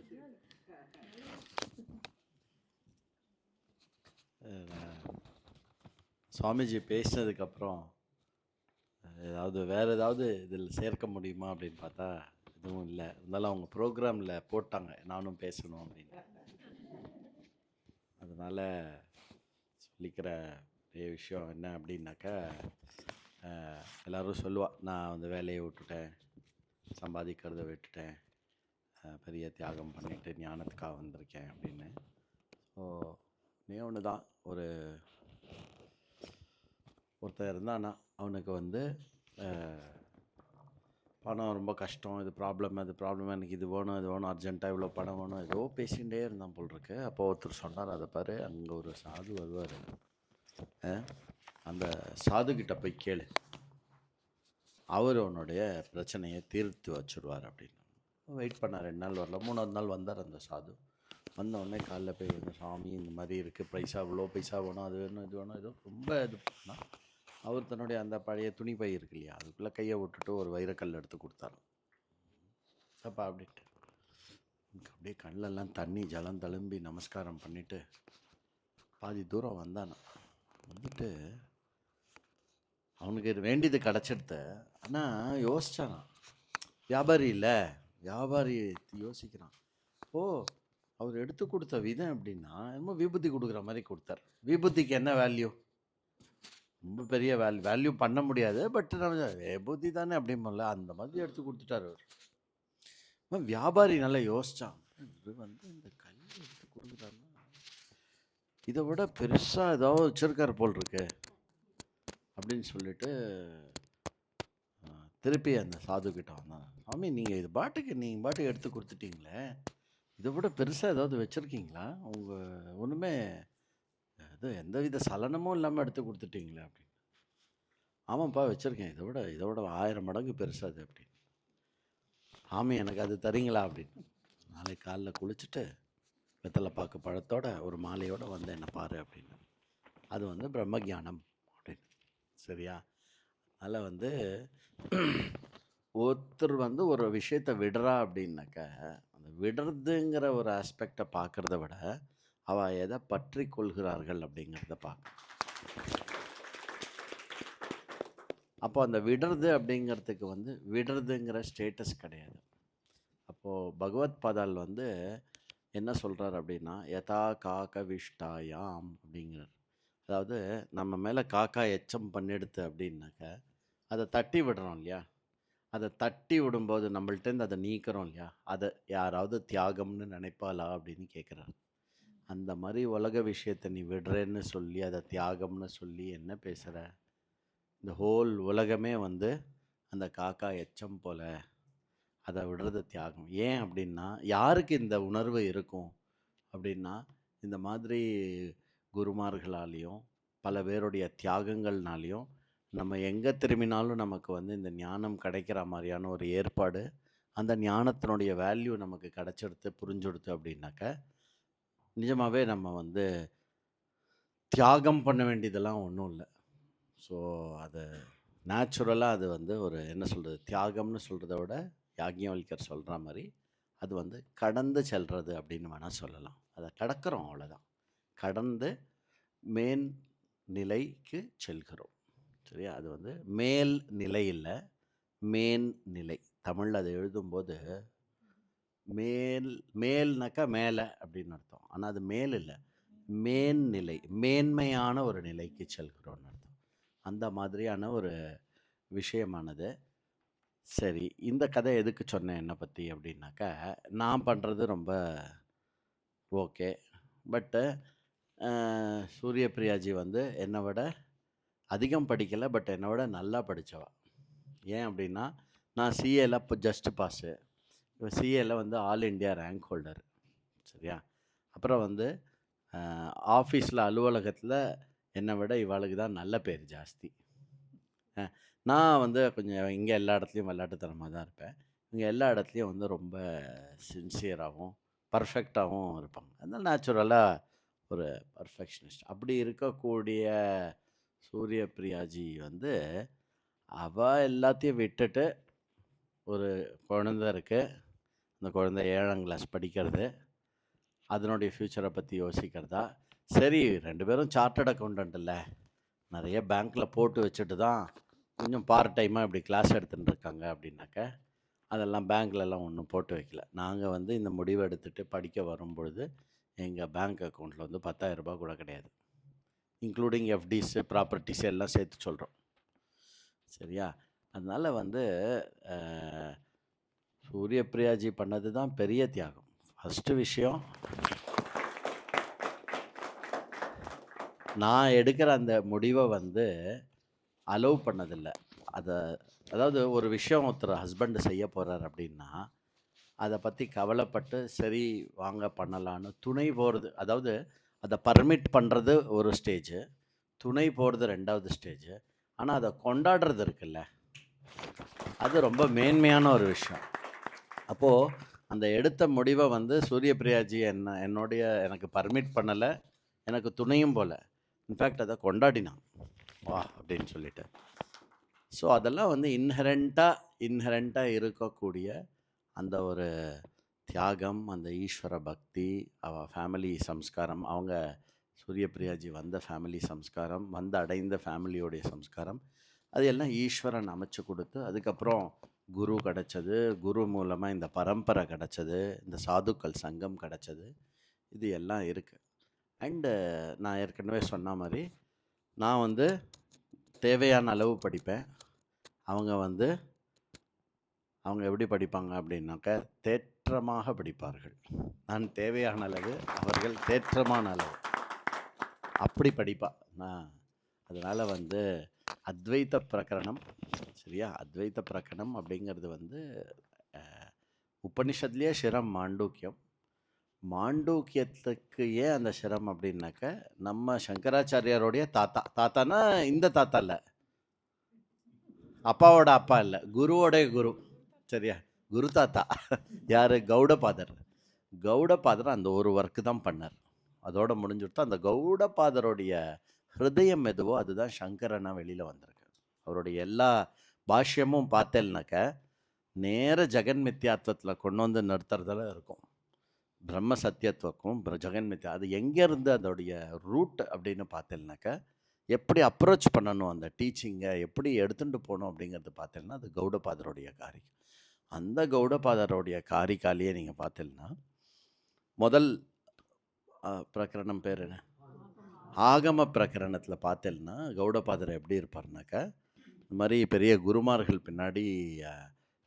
சுவாமிஜி பேசினதுக்கப்புறம் வேறு ஏதாவது இதில் சேர்க்க முடியுமா அப்படின்னு பார்த்தா எதுவும் இல்லை. இருந்தாலும் அவங்க ப்ரோக்ராமில் போட்டாங்க நானும் பேசணும் அப்படின்னு. அதனால் சொல்லிக்கிற விஷயம் என்ன அப்படின்னாக்கா, எல்லோரும் சொல்லுவாள், நான் வந்து வேலையை விட்டுட்டேன், சம்பாதிக்கிறத விட்டுட்டேன், பெரிய தியாகம் பண்ணிவிட்டு ஞானத்துக்காக வந்திருக்கேன் அப்படின்னு. ஸோ ஒன்று தான், ஒருத்தர் இருந்தானா அவனுக்கு வந்து பணம் ரொம்ப கஷ்டம், இது ப்ராப்ளம் அது ப்ராப்ளம், எனக்கு இது வேணும் அது வேணும், அர்ஜென்ட்டாக இவ்வளோ பணம் வேணும், ஏதோ பேசிகிட்டே இருந்தான் போல் இருக்கு. அப்போ ஒருத்தர் சொன்னார், அதை பாரு அங்கே ஒரு சாது வருவார், அந்த சாதுக்கிட்ட போய் கேளு, அவர் உன்னுடைய பிரச்சனையை தீர்த்து வச்சுருவார் அப்படின்னு. வெயிட் பண்ணார். 2 நாள் வரல, 3ஆவது நாள் வந்தார் அந்த சாது. வந்தவுடனே காலைல போய் வந்து, சாமி இந்த மாதிரி இருக்குது, பைசா இவ்வளோ பைசா வேணும், அது வேணும் இது வேணும், ஏதோ ரொம்ப இது பண்ணால் அவர் தன்னுடைய அந்த பழைய துணி பை இருக்கு இல்லையா, அதுக்குள்ளே கையை விட்டுட்டு ஒரு வைரக்கல் எடுத்து கொடுத்தாரு. அப்போ அப்படின்ட்டு எனக்கு அப்படியே கண்ணெல்லாம் தண்ணி ஜலம் தழும்பி நமஸ்காரம் பண்ணிவிட்டு பாதி தூரம் வந்தானா. வந்துட்டு அவனுக்கு வேண்டியது கிடச்சிடுத்த. ஆனால் யோசிச்சானா, வியாபாரி இல்லை, வியாபாரி யோசிக்கிறான். அவர் எடுத்து கொடுத்த விதம் எப்படின்னா, என்னமோ விபூதி கொடுக்குற மாதிரி கொடுத்தார். விபூதிக்கு என்ன வேல்யூ, ரொம்ப பெரிய வேல்யூ பண்ண முடியாது, பட் நம்ம விபூதி தானே அப்படிம்போம்ல, அந்த மாதிரி எடுத்து கொடுத்துட்டார் அவர். வியாபாரி நல்லா யோசிச்சான், இது வந்து இந்த கல் எடுத்து கொடுக்குறாருன்னா இதை விட பெருசாக ஏதாவது வச்சிருக்கார் போல் இருக்கு அப்படின்னு சொல்லிட்டு திருப்பி அந்த சாதுக்கிட்ட வந்தான். சாமி, நீங்கள் பாட்டுக்கு எடுத்து கொடுத்துட்டீங்களே, இதை விட பெருசாக ஏதாவது வச்சுருக்கீங்களா, உங்கள் ஒன்றுமே இது எந்தவித சலனமும் இல்லாமல் எடுத்து கொடுத்துட்டீங்களே அப்படின்னு. ஆமாப்பா வச்சுருக்கேன், இதை விட 1000 மடங்கு பெருசாக அது அப்படின்னு. ஆமாம், எனக்கு அது தரீங்களா அப்படின்னு. நாளைக்கு காலைல குளிச்சுட்டு வெத்தலை பாக்கு பழத்தோட ஒரு மாலையோடு வந்து என்னை பாரு அப்படின்னு. அது வந்து பிரம்மஜானம் அப்படின்னு. சரியா? அதனால் வந்து ஒருத்தர் வந்து ஒரு விஷயத்த விடுறா அப்படின்னாக்க, அந்த விடுறதுங்கிற ஒரு ஆஸ்பெக்டை பார்க்கறத விட, அவள் எதை பற்றி கொள்கிறார்கள் அப்படிங்கிறத பார்க்கணும். அப்போ அந்த விடுறது அப்படிங்கிறதுக்கு வந்து விடுறதுங்கிற ஸ்டேட்டஸ் கிடையாது. அப்போது பகவத் பாதால் வந்து என்ன சொல்கிறார் அப்படின்னா, யதா காக்க விஷ்டாயாம் அப்படிங்கிறார். அதாவது நம்ம மேலே காக்கா எச்சம் பண்ணிடுது அப்படின்னாக்க அதை தட்டி விடுறோம் இல்லையா, அதை தட்டி விடும்போது நம்மள்ட்டேருந்து அதை நீக்கிறோம் இல்லையா, அதை யாராவது தியாகம்னு நினைப்பாளா அப்படின்னு கேட்குறாரு. அந்த மாதிரி உலக விஷயத்தை நீ விடுறேன்னு சொல்லி அதை தியாகம்னு சொல்லி என்ன பேசுகிற? இந்த ஹோல் உலகமே வந்து அந்த காக்கா எச்சம் போல, அதை விடுறது தியாகம். ஏன் அப்படின்னா, யாருக்கு இந்த உணர்வு இருக்கும் அப்படின்னா, இந்த மாதிரி குருமார்களாலேயும் பல பேருடைய தியாகங்கள்னாலையும் நம்ம எங்கே திரும்பினாலும் நமக்கு வந்து இந்த ஞானம் கிடைக்கிற மாதிரியான ஒரு ஏற்பாடு, அந்த ஞானத்தினுடைய வேல்யூ நமக்கு கிடச்செடுத்து புரிஞ்செடுத்து அப்படின்னாக்க, நிஜமாகவே நம்ம வந்து தியாகம் பண்ண வேண்டியதெல்லாம் ஒன்றும் இல்லை. ஸோ அது நேச்சுரலாக அது வந்து ஒரு என்ன சொல்கிறது, தியாகம்னு சொல்கிறத விட யாக்ஞவல்கர் சொல்கிற மாதிரி அது வந்து கடந்து செல்வது அப்படின்னு வேணால் சொல்லலாம். அதை கடக்கிறோம், அவ்வளோதான். கடந்து மேல் நிலைக்கு செல்கிறோம். சரியா? அது வந்து மேல் நிலை இல்லை, மேல்நிலை. தமிழில் அதை எழுதும்போது மேல்னாக்கா மேலே அப்படின்னு அர்த்தம். ஆனால் அது மேல் இல்லை, மேல்நிலை, மேன்மையான ஒரு நிலைக்கு செல்கிறோன்னு அர்த்தம். அந்த மாதிரியான ஒரு விஷயமானது. சரி, இந்த கதை எதுக்கு சொன்னேன் என்னை பற்றி அப்படின்னாக்கா, நான் பண்ணுறது ரொம்ப ஓகே. பட்டு சூரியபிரியாஜி வந்து என்னை விட அதிகம் படிக்கலை, பட் என்னை விட நல்லா படித்தவா. ஏன் அப்படின்னா, நான் சிஏல இப்போ ஜஸ்ட் பாஸு, இப்போ சிஏல வந்து ஆல் இண்டியா ரேங்க் ஹோல்டர். சரியா? அப்புறம் வந்து ஆஃபீஸில் அலுவலகத்தில் என்னை விட இவாளுக்கு தான் நல்ல பேர் ஜாஸ்தி. நான் வந்து கொஞ்சம் இங்கே எல்லா இடத்துலையும் விளையாட்டுத்தனமாக தான் இருப்பேன். இங்கே எல்லா இடத்துலையும் வந்து ரொம்ப சின்சியராகவும் பர்ஃபெக்டாகவும் இருப்பாங்க. அதனால் நேச்சுரலாக ஒரு பர்ஃபெக்ஷனிஸ்ட். அப்படி இருக்கக்கூடிய சூரியபிரியாஜி வந்து அவள் எல்லாத்தையும் விட்டுட்டு, ஒரு குழந்தை இருக்குது, அந்த குழந்தை 7ஆம் கிளாஸ் படிக்கிறது, அதனுடைய ஃப்யூச்சரை பற்றி யோசிக்கிறதா. சரி, 2 பேரும் சார்ட்டர்ட் அக்கௌண்டன்ட் இல்லை, நிறைய பேங்க்கில் போட்டு வச்சுட்டு தான் கொஞ்சம் பார்ட் டைமாக இப்படி கிளாஸ் எடுத்துகிட்டு இருக்காங்க அப்படின்னாக்க, அதெல்லாம் பேங்க்லலாம் ஒன்றும் போட்டு வைக்கல. நாங்கள் வந்து இந்த முடிவை எடுத்துகிட்டு படிக்க வரும்பொழுது எங்கள் பேங்க் அக்கௌண்ட்டில் வந்து 10,000 ரூபாய் கூட கிடையாது, இன்க்ளூடிங் எஃப்டிஸு ப்ராப்பர்ட்டிஸு எல்லாம் சேர்த்து சொல்கிறோம். சரியா? அதனால் வந்து சூரியபிரியாஜி பண்ணது தான் பெரிய தியாகம். ஃபஸ்ட்டு விஷயம், நான் எடுக்கிற அந்த முடிவை வந்து அலோவ் பண்ணதில்லை. அதாவது ஒரு விஷயம் ஒருத்தர் ஹஸ்பண்டு செய்ய போகிறார் அப்படின்னா, அதை பற்றி கவலைப்பட்டு சரி வாங்க பண்ணலான்னு துணை போகிறது, அதாவது அதை பர்மிட் பண்ணுறது ஒரு ஸ்டேஜு, துணை போகிறது 2வது ஸ்டேஜு. ஆனால் அதை கொண்டாடுறது இருக்குல்ல, அது ரொம்ப மேன்மையான ஒரு விஷயம். அப்போது அந்த எடுத்த முடிவை வந்து சூரியபிரியாஜி எனக்கு பர்மிட் பண்ணலை, எனக்கு துணையும் போல். இன்ஃபேக்ட் அதை கொண்டாடினான், வா அப்படின்னு சொல்லிட்டு. ஸோ அதெல்லாம் வந்து இன்ஹெரண்ட்டாக இருக்கக்கூடிய அந்த ஒரு தியாகம், அந்த ஈஸ்வர பக்தி, அவள் ஃபேமிலி சம்ஸ்காரம், அவங்க சூரியபிரியாஜி வந்த ஃபேமிலி சம்ஸ்காரம், வந்து அடைந்த ஃபேமிலியோடைய சம்ஸ்காரம், அது எல்லாம் ஈஸ்வரன் அமைச்சு கொடுத்து, அதுக்கப்புறம் குரு கிடச்சது, குரு மூலமாக இந்த பரம்பரை கிடச்சது, இந்த சாதுக்கள் சங்கம் கிடச்சது, இது எல்லாம் இருக்குது. அண்டு நான் ஏற்கனவே சொன்ன மாதிரி நான் வந்து தேவையான அளவு படிப்பேன். அவங்க எப்படி படிப்பாங்க அப்படின்னாக்க தேற்றமாக படிப்பார்கள். நான் தேவையான அளவு, அவர்கள் தேற்றமான அளவு, அப்படி படிப்பா நான். அதனால் வந்து அத்வைத பிரகரணம், சரியா? அத்வைத பிரகரணம் அப்படிங்கிறது வந்து உபனிஷத்துலேயே சிரம் மாண்டூக்கியம். மாண்டூக்கியத்துக்கு ஏன் அந்த சிரம் அப்படின்னாக்க, நம்ம சங்கராச்சாரியாரோடைய தாத்தானா இந்த தாத்தா இல்லை, அப்பாவோட அப்பா இல்லை, குருவோடைய குரு. சரியா? குரு தாத்தா யார்? கௌடபாதர். கௌடபாதர் அந்த ஒரு ஒர்க்கு தான் பண்ணார், அதோட முடிஞ்சுட்டு அந்த கௌடபாதருடைய ஹிருதயம் எதுவோ அதுதான் சங்கரனா வெளியில் வந்திருக்கு. அவருடைய எல்லா பாஷ்யமும் பார்த்தேன்னாக்க நேர ஜெகன் மித்யாத்வத்தில் கொண்டு வந்து நிறுத்துறதுல இருக்கும். பிரம்ம சத்தியத்துவக்கும் ஜெகன் மித்யா அது எங்கேருந்து அதோடைய ரூட் அப்படின்னு பார்த்தேன்னாக்கா, எப்படி அப்ரோச் பண்ணணும் அந்த டீச்சிங்கை, எப்படி எடுத்துகிட்டு போகணும் அப்படிங்கிறது பார்த்தீங்கன்னா, அது கௌடபாதருடைய காரி. அந்த கௌடபாதருடைய காரிக்காலேயே நீங்கள் பார்த்தீங்கன்னா, முதல் பிரகரணம் பேர் என்ன, ஆகம பிரகரணத்தில் பார்த்தேன்னா கௌடபாதர் எப்படி இருப்பார்னாக்கா, இந்த மாதிரி பெரிய குருமார்கள் பின்னாடி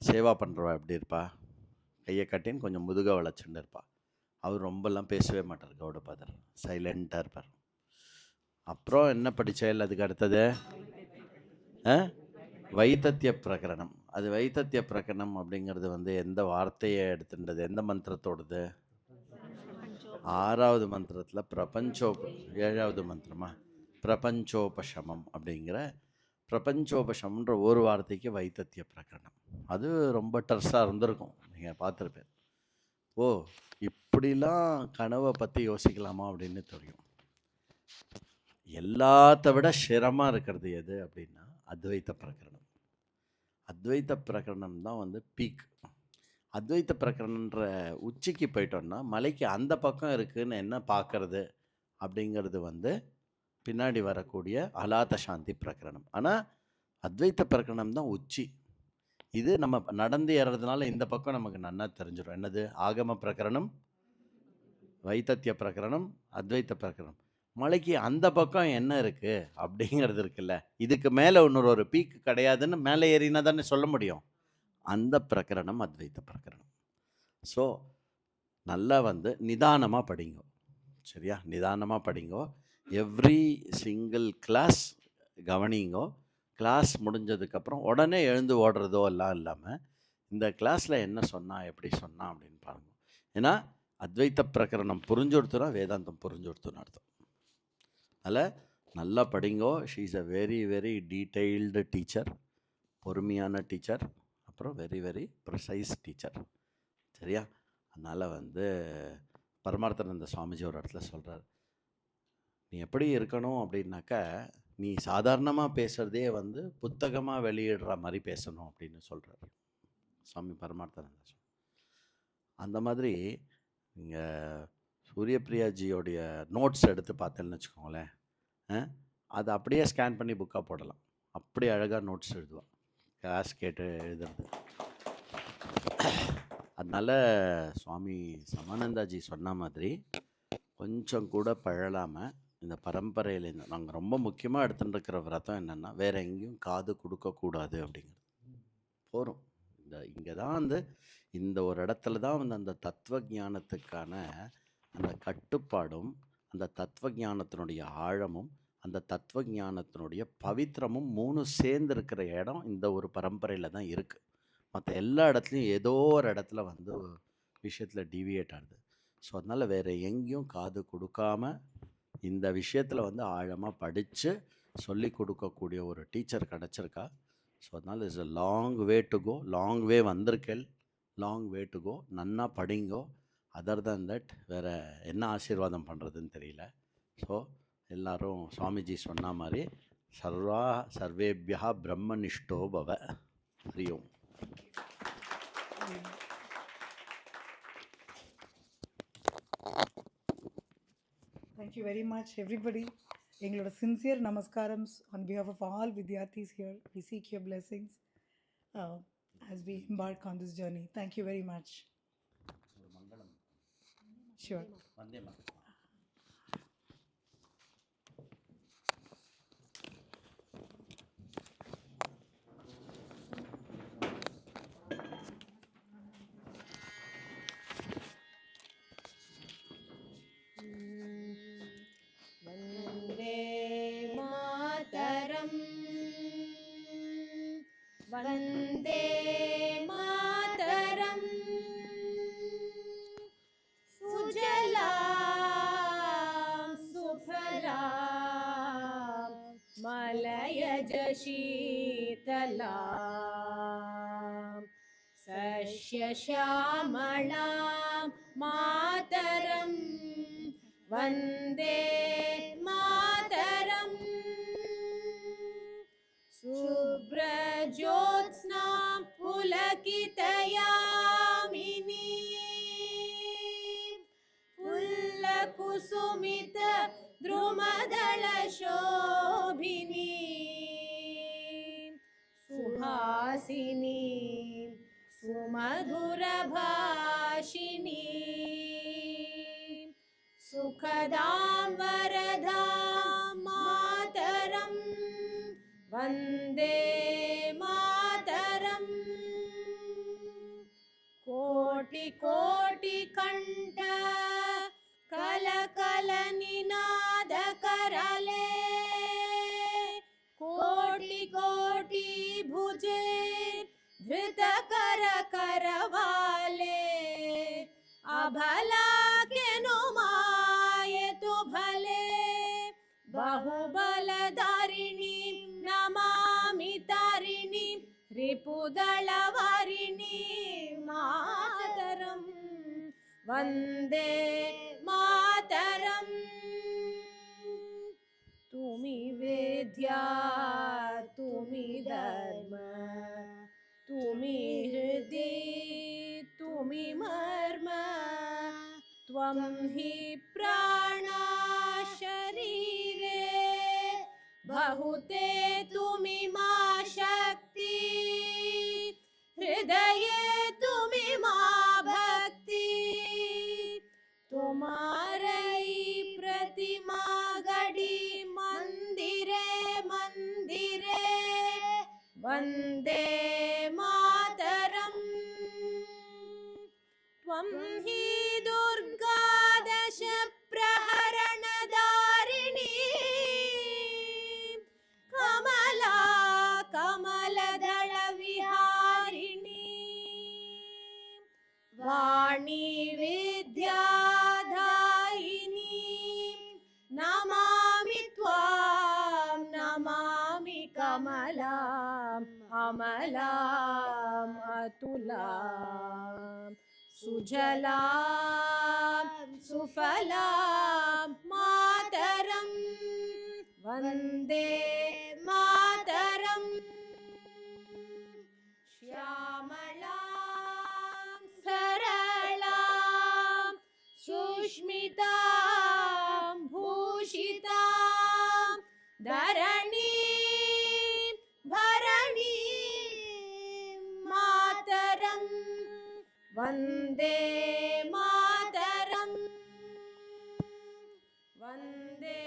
சேவா பண்ணுறவா எப்படி இருப்பா, கையை கட்டின்னு கொஞ்சம் முதுக வளைச்சுன்னு இருப்பா. அவர் ரொம்பலாம் பேசவே மாட்டார் கௌடபாதர், சைலண்ட்டாக இருப்பார். அப்புறம் என்ன படித்தேன் அதுக்கு அடுத்தது வைத்தத்திய பிரகரணம். அது வைத்தத்திய பிரகரணம் அப்படிங்கிறது வந்து எந்த வார்த்தையை எடுத்துட்டது, எந்த மந்திரத்தோடது, 6வது மந்திரத்தில் பிரபஞ்சோப 7வது மந்திரமா பிரபஞ்சோபசமம் அப்படிங்கிற பிரபஞ்சோபசமன்ற ஒரு வார்த்தைக்கு வைத்தத்திய பிரகரணம். அது ரொம்ப டர்ஸாக இருந்திருக்கும், நீங்கள் பார்த்துருப்பேன். ஓ இப்படிலாம் கனவை பற்றி யோசிக்கலாமா அப்படின்னு தெரியும். எல்லாத்த விட சிரமமாக இருக்கிறது எது அப்படின்னா அத்வைத்த பிரகரணம். அத்வைத்த பிரகரணம் தான் வந்து பீக். அத்வைத்த பிரகரணன்ற உச்சிக்கு போயிட்டோம்னா மலைக்கு அந்த பக்கம் இருக்குதுன்னு என்ன பார்க்கறது அப்படிங்கிறது வந்து பின்னாடி வரக்கூடிய அலாத சாந்தி பிரகரணம். ஆனால் அத்வைத்த பிரகரணம் தான் உச்சி. இது நம்ம நடந்து ஏறதுனால இந்த பக்கம் நமக்கு நன்னா தெரிஞ்சிடும். என்னது, ஆகம பிரகரணம், வைத்தத்திய பிரகரணம், அத்வைத்த பிரகரணம். மலைக்கு அந்த பக்கம் என்ன இருக்குது அப்படிங்கிறது இருக்குல்ல, இதுக்கு மேலே இன்னொரு பீக்கு கிடையாதுன்னு மேலே ஏறினா தானே சொல்ல முடியும். அந்த பிரகரணம் அத்வைத்த பிரகரணம். ஸோ நல்லா வந்து நிதானமாக படிங்கோ, சரியா? நிதானமாக படிங்கோ. எவ்ரி சிங்கிள் கிளாஸ் கவனிங்கோ. கிளாஸ் முடிஞ்சதுக்கப்புறம் உடனே எழுந்து ஓடுறதோ எல்லாம் இல்லாமல் இந்த கிளாஸில் என்ன சொன்னால் எப்படி சொன்னால் அப்படின்னு பாருங்க. ஏன்னா அத்வைத்த பிரகரணம் புரிஞ்சுடுத்துனா வேதாந்தம் புரிஞ்சுடுத்துன்னு அர்த்தம். அதில் நல்லா படிங்கோ. She is a very very detailed teacher, பொறுமையான டீச்சர், அப்புறம் வெரி வெரி ப்ரிசைஸ் டீச்சர், சரியா? அதனால் வந்து பரமார்த்தானந்த சுவாமிஜி ஒரு இடத்துல சொல்கிறார், நீ எப்படி இருக்கணும் அப்படின்னாக்கா, நீ சாதாரணமாக பேசுகிறதே வந்து புத்தகமாக வெளியிடுற மாதிரி பேசணும் அப்படின்னு சொல்கிறார் சுவாமி பரமார்த்தானந்த சுவாமி. அந்த மாதிரி இங்கே சூரியபிரியாஜியோடைய நோட்ஸ் எடுத்து பார்த்தேன்னு வச்சுக்கோங்களேன், அதை அப்படியே ஸ்கேன் பண்ணி புக்காக போடலாம். அப்படி அழகாக நோட்ஸ் எழுதுவான், கிளாஸ் கேட்டு எழுதுறது. அதனால் சுவாமி சமானந்தாஜி சொன்ன மாதிரி கொஞ்சம் கூட பழலாமல் இந்த பரம்பரையில் நாங்கள் ரொம்ப முக்கியமாக எடுத்துகிட்டு இருக்கிற விரதம் என்னென்னா, வேறு எங்கேயும் காது கொடுக்கக்கூடாது அப்படிங்கிறது போகிறோம். இங்கே தான் வந்து இந்த ஒரு இடத்துல தான் வந்து அந்த தத்துவ ஞானத்துக்கான அந்த கட்டுப்பாடும், அந்த தத்துவ ஞானத்தினுடைய ஆழமும், அந்த தத்துவ ஞானத்தினுடைய பவித்திரமும் 3 சேர்ந்து இருக்கிற இடம் இந்த ஒரு பரம்பரையில் தான் இருக்குது. மற்ற எல்லா இடத்துலையும் ஏதோ ஒரு இடத்துல வந்து விஷயத்தில் டிவியேட் ஆகுது. ஸோ அதனால் வேறு எங்கேயும் காது கொடுக்காம இந்த விஷயத்தில் வந்து ஆழமாக படித்து சொல்லி கொடுக்கக்கூடிய ஒரு டீச்சர் கிடச்சிருக்கா. ஸோ அதனால் it's a long way to go. Long way வந்திருக்கேன், லாங் வே டு கோ. நன்னா படிங்கோ. அதர் தன் தட் வேறு என்ன ஆசீர்வாதம் பண்ணுறதுன்னு தெரியல. ஸோ எல்லோரும் சுவாமிஜி சொன்ன மாதிரி சர்வேபியா பிரம்மனிஷ்டோ பவ. ஹரி ஓம்.
Thank you very much, everybody. எங்களோட sincere namaskarams on behalf of all Vidyarthis here. We seek your blessings as we embark on this journey. Thank you very much. Sure.
Vande Mataram Vande Mataram सुजलां सुफलां मलयज शीतलां सस्यश्यामलां मातरम् वन्दे मातरम् शुभ्रज्योत्स्ना पुलकितयामिनी फुल्लकुसुमित द्रुमदलशोभिनी सुहासिनी सुमधुरभाषिणी सुखदां वरदां मातरं वन्दे मातरम् कोटि कोटि कंठ कलकल निनाद करले कोटि कोटि भुजे धृत कर करवाले अभला के नुमाय तु भले बहुबलधारिणी नमामि तारिणी रिपुदलवारिणी मातरं वन्दे मातरम् तुमि वेद्या तुमि धर्म तुमि हृदि तुमि मर्म त्वं हि प्राणा शरीरे बहुते तुमि मा शक्ति हृदये तुमि मा भक्ति तुम्हारी प्रतिमा गढ़ी मंदिरे मंदिरे वन्दे मातरम् त्वं हि दुर्गा दश प्रहरणधारिणी कमला कमलदल विहारिणी वाणी विद्यादायिनी नमामि त्वां नमामि कमलाम् अमलाम् अतुलाम् सुजलां सुफलां मातरं वन्दे मातरम् श्यामलां सरलां सुष्मितां भूषितां धरणीं भरणीं मातरं वन्दे मातरम् वन्दे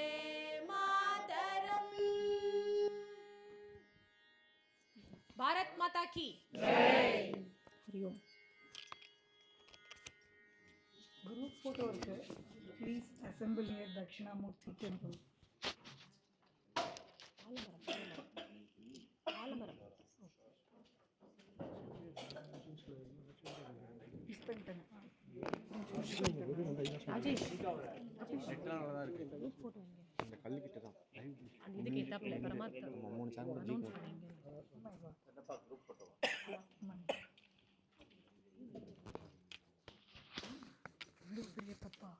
मातरम्। भारत माता की जय। हरिओम।
Group photo இருக்கு. Please assemble near Dakshinamurthy temple.
இதுக்கு ஏத்தாப்புல பரமாத்மா 3 சேனல் அனௌன்ஸ் பண்ணீங்க.
பெரிய தப்பா